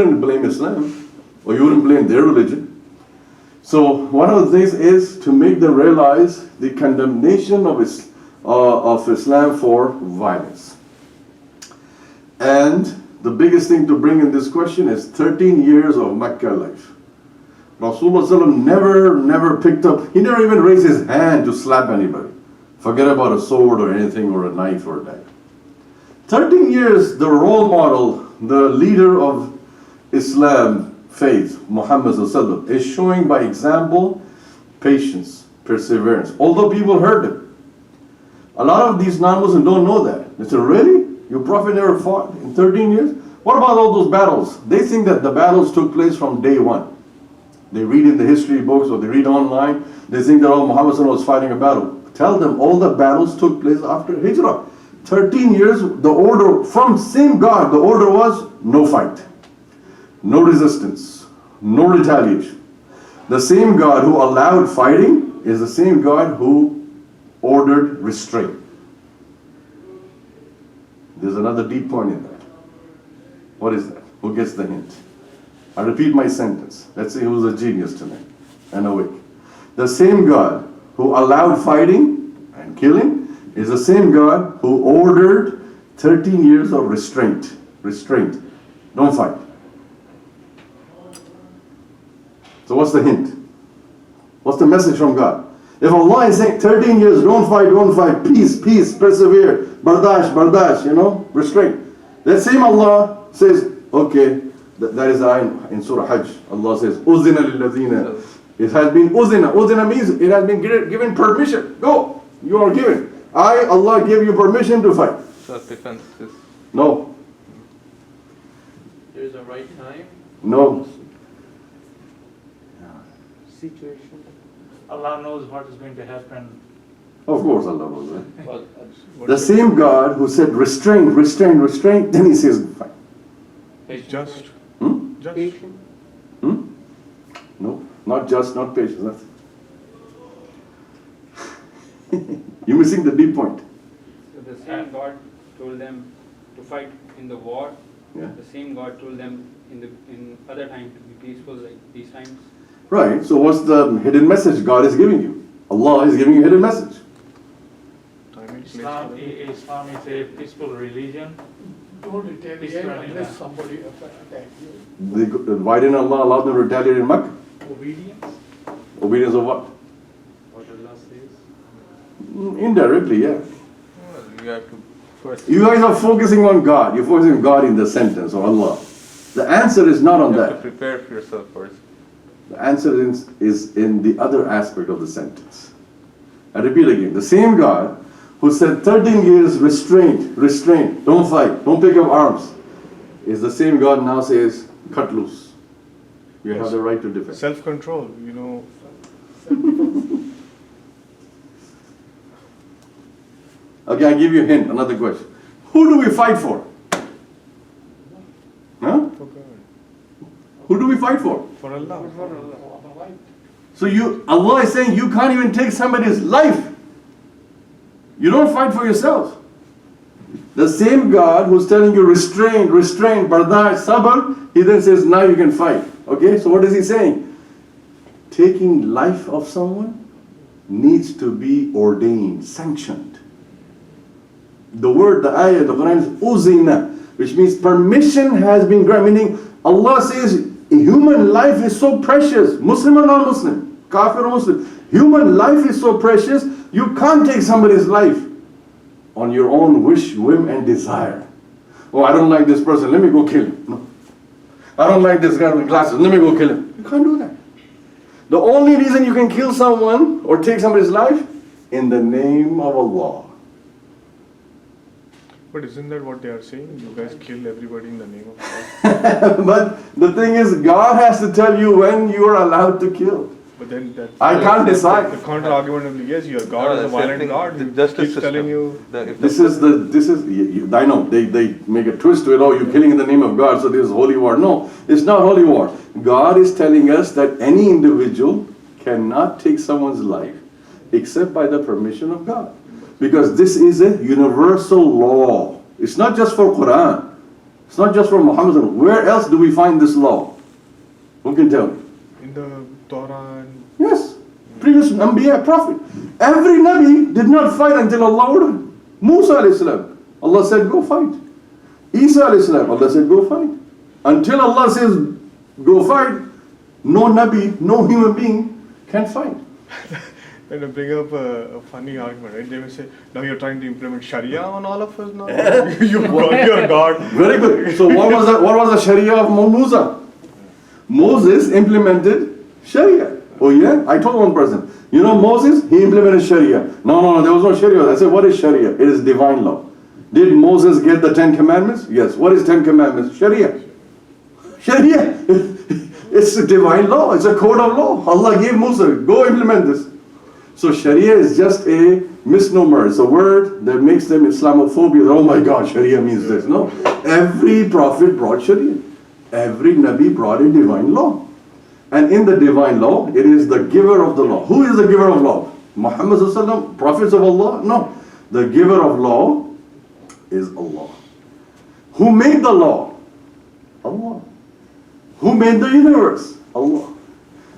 wouldn't blame Islam, or you wouldn't blame their religion. So one of the things is to make them realize the condemnation of Islam for violence. And the biggest thing to bring in this question is 13 years of Mecca life. Rasulullah never picked up, he never even raised his hand to slap anybody. Forget about a sword or anything or a knife or that. 13 years, the role model, the leader of Islam faith, Muhammad is showing by example patience, perseverance. Although people heard him. A lot of these non-Muslims don't know that. They say, really? Your prophet never fought in 13 years? What about all those battles? They think that the battles took place from day one. They read in the history books or they read online. They think that Muhammad was fighting a battle. Tell them all the battles took place after Hijrah. 13 years, the order from same God, the order was no fight, no resistance, no retaliation. The same God who allowed fighting is the same God who ordered restraint. There's another deep point in that. What is that? Who gets the hint? I repeat my sentence. Let's see who's a genius tonight and awake. The same God who allowed fighting and killing is the same God who ordered 13 years of restraint. Restraint. Don't fight. So what's the hint? What's the message from God? If Allah is saying 13 years, don't fight, peace, persevere, bardash, restraint. That same Allah says, okay, that is in Surah Hajj. Allah says, Uzina lilladhina. It has been uzina. Uzina means it has been given permission. Go. You are given. Allah gave you permission to fight. Self-defense is... No. There is a right time. No. Situation. Allah knows what is going to happen. Of course Allah knows that. The same God who said restraint, then he says fight. Just. Just. Patient. No, not just, not patient. That's you're missing the deep point. So the same God told them to fight in the war. Yeah. The same God told them in other times to be peaceful, like these times. Right. So what's the hidden message God is giving you? Allah is giving you a hidden message. Islam is a peaceful religion. Don't retaliate unless somebody attacks you. Why didn't Allah allow them to retaliate in Makkah? Obedience. Obedience of what? What Allah says. Indirectly, yeah. Well, you have to first... You guys are focusing on God. You're focusing on God in the sentence, or Allah. The answer is not on You have that. to prepare for yourself first. The answer is in the other aspect of the sentence. I repeat again. The same God who said 13 years restraint, don't fight, don't pick up arms, is the same God now says, cut loose. You have the right to defend. Self-control, Okay, I'll give you a hint, another question. Who do we fight for? Huh? Who do we fight for? For Allah. So Allah is saying you can't even take somebody's life. You don't fight for yourself. The same God who's telling you restrain, bardash, sabr, he then says now you can fight. Okay, so what is he saying? Taking life of someone needs to be ordained, sanctioned. The word, the ayah, the Quran is uzina, which means permission has been granted. Meaning Allah says human life is so precious, Muslim or non-Muslim, kafir or Muslim. Human life is so precious, you can't take somebody's life on your own wish, whim and desire. Oh, I don't like this person, let me go kill him. No. I don't like this guy with glasses, let me go kill him. You can't do that. The only reason you can kill someone or take somebody's life, in the name of Allah. But isn't that what they are saying? You guys kill everybody in the name of God. But the thing is, God has to tell you when you are allowed to kill. But then I can't decide. The counter argument will be, yes, your God is a violent God. The He justice keeps telling system. you. I know, they make a twist to it, oh, you're killing in the name of God, so this is holy war. No, it's not holy war. God is telling us that any individual cannot take someone's life except by the permission of God. Because this is a universal law. It's not just for Quran. It's not just from Muhammad. Where else do we find this law? Who can tell me? In the Torah and Yes, previous Anbiya, Prophet. Every Nabi did not fight until Allah ordered. Musa alayhi salam, Allah said go fight. Isa alayhi salam, Allah said go fight. Until Allah says go fight, no Nabi, no human being can fight. then they bring up a funny argument, right? They will say, now you're trying to implement Sharia on all of us now? You're God. Very good. So what was the Sharia of Musa? Moses implemented Sharia. Oh yeah? I told one person, you know Moses, he implemented Sharia. No, there was no Sharia. I said, what is Sharia? It is divine law. Did Moses get the 10 commandments? Yes. What is 10 commandments? Sharia. Sharia. It's a divine law. It's a code of law. Allah gave Musa, go implement this. So Sharia is just a misnomer. It's a word that makes them Islamophobia. Oh my God, Sharia means this. No. Every prophet brought Sharia. Every Nabi brought a divine law. And in the divine law, it is the giver of the law. Who is the giver of law? Muhammad sallallahu alaihi wasallam, prophets of Allah? No. The giver of law is Allah. Who made the law? Allah. Who made the universe? Allah.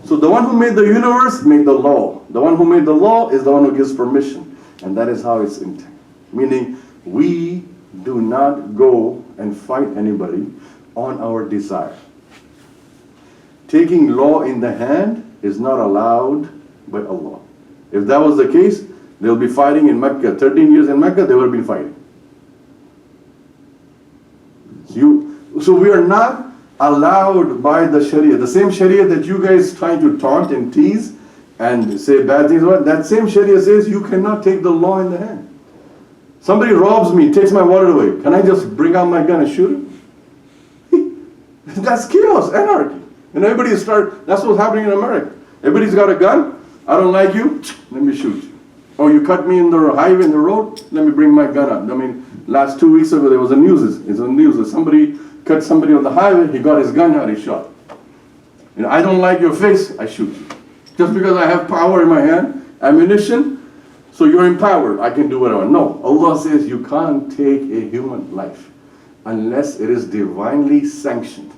So the one who made the universe made the law. The one who made the law is the one who gives permission. And that is how it's intended. Meaning, we do not go and fight anybody on our desire. Taking law in the hand is not allowed by Allah. If that was the case, they'll be fighting in Mecca. 13 years in Mecca, they would have been fighting. So we are not allowed by the Sharia. The same Sharia that you guys trying to taunt and tease and say bad things about, that same Sharia says you cannot take the law in the hand. Somebody robs me, takes my wallet away. Can I just bring out my gun and shoot him? That's chaos, anarchy. And everybody that's what's happening in America. Everybody's got a gun. I don't like you, let me shoot you. Or you cut me in the highway, in the road, let me bring my gun up. I mean, last 2 weeks ago there was a news. It's on the news that somebody cut somebody on the highway, he got his gun out, he shot. You know, I don't like your face, I shoot you. Just because I have power in my hand, ammunition, so you're empowered, I can do whatever. No, Allah says you can't take a human life unless it is divinely sanctioned.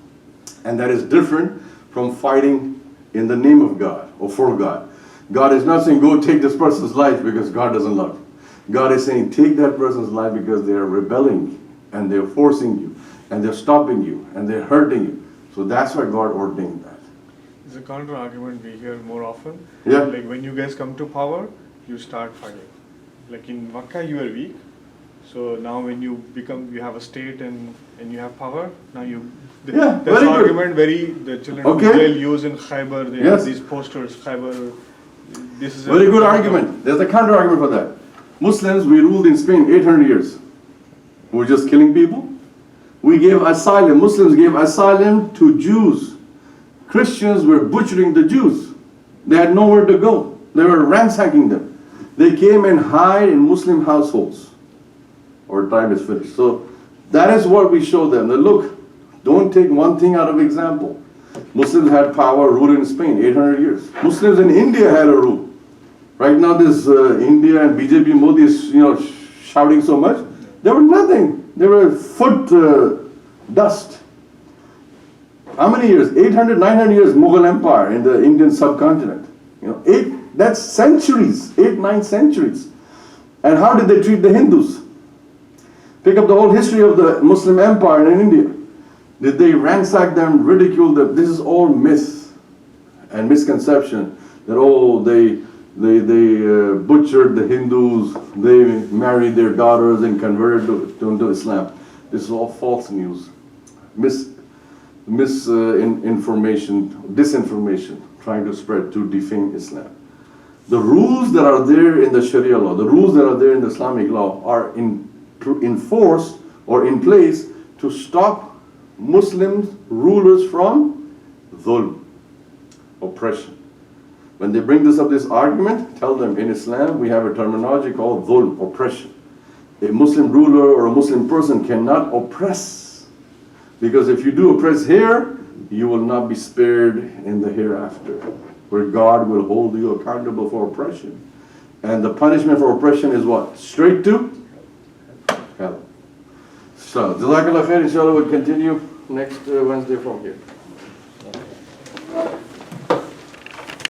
And that is different from fighting in the name of God or for God. God is not saying go take this person's life because God doesn't love you. God is saying take that person's life because they are rebelling and they're forcing you and they're stopping you and they're hurting you. So that's why God ordained that. It's a counter argument we hear more often. Yeah. Like when you guys come to power, you start fighting. Like in Makkah, you were weak. So now when you have a state and you have power, now you... Yeah, that's very good. argument the children of Israel use in Khyber, they have these posters, Khyber, this is very good argument. There's a counter argument for that. Muslims, we ruled in Spain 800 years. We were just killing people. We gave asylum, Muslims gave asylum to Jews. Christians were butchering the Jews. They had nowhere to go. They were ransacking them. They came and hid in Muslim households. Our time is finished. So that is what we show them. That look, don't take one thing out of example. Muslims had power, rule in Spain, 800 years. Muslims in India had a rule. Right now this India and BJP Modi is shouting so much. They were nothing. They were foot dust. How many years? 800, 900 years Mughal Empire in the Indian subcontinent. That's centuries, 8, 9 centuries. And how did they treat the Hindus? Pick up the whole history of the Muslim empire in India. Did they ransack them, ridicule them? This is all myth and misconception that they butchered the Hindus, they married their daughters and converted to Islam. This is all false news, misinformation, disinformation, trying to spread to defame Islam. The rules that are there in the Sharia law, the rules that are there in the Islamic law are in force or in place to stop Muslims, rulers from dhulm, oppression. When they bring this argument, tell them in Islam we have a terminology called dhulm, oppression. A Muslim ruler or a Muslim person cannot oppress. Because if you do oppress here, you will not be spared in the hereafter, where God will hold you accountable for oppression. And the punishment for oppression is what? Straight to hell. So, Jazakallah khair, inshallah we'll continue next Wednesday from here.